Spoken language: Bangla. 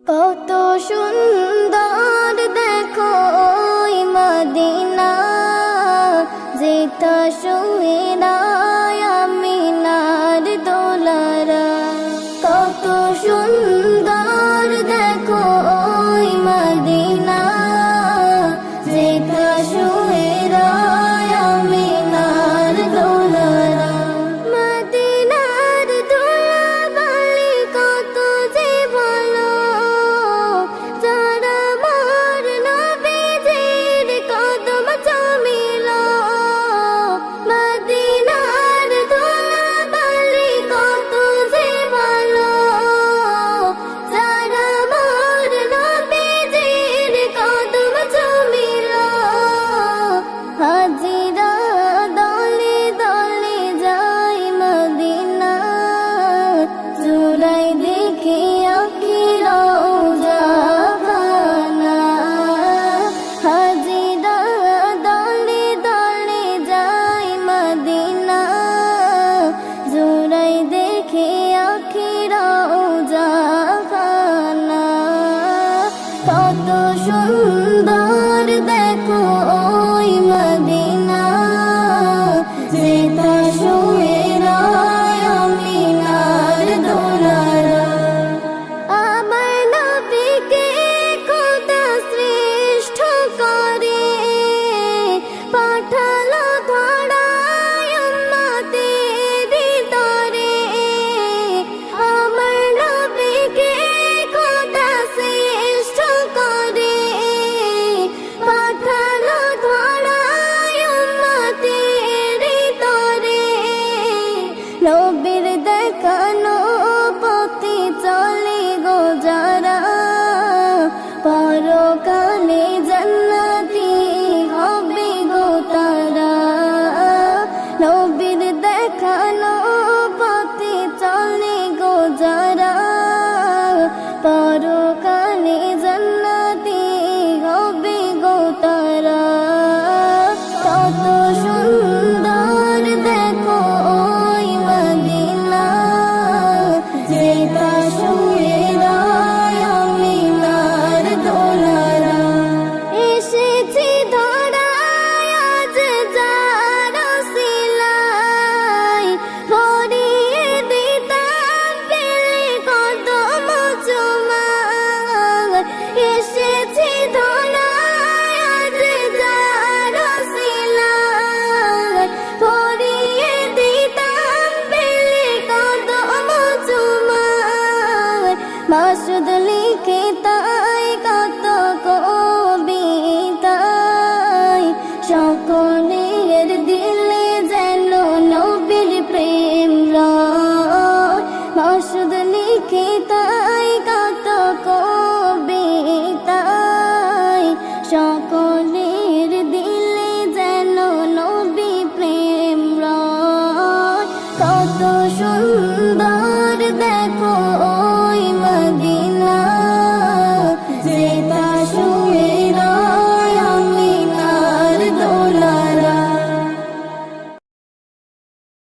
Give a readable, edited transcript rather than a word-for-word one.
কত সুন্দর দেখো ওই মদিনা, যেটা শুয়ে রায় আমিনার দোলারা। কত সুন্দর দেখো ওই মদিনা, যেটা শুয়ে রায় আমিনার দোলারা। মদিনার ধুলাবালি কত যে ভালো, যারা আমার নবীজির কদম চুমিল। মদিনার ধুলাবালি কত যে ভালো, যারা আমার নবীজির কদম চুমিল। হাজিরা দলে দলে যায় মদিনা, চূড়ায় দেখে আঁখি রওজা খানা। হাজিরা দলে দলে যায় মদিনা, চূড়ায় দেখে আঁখি রওজা খানা। কত সুন্দর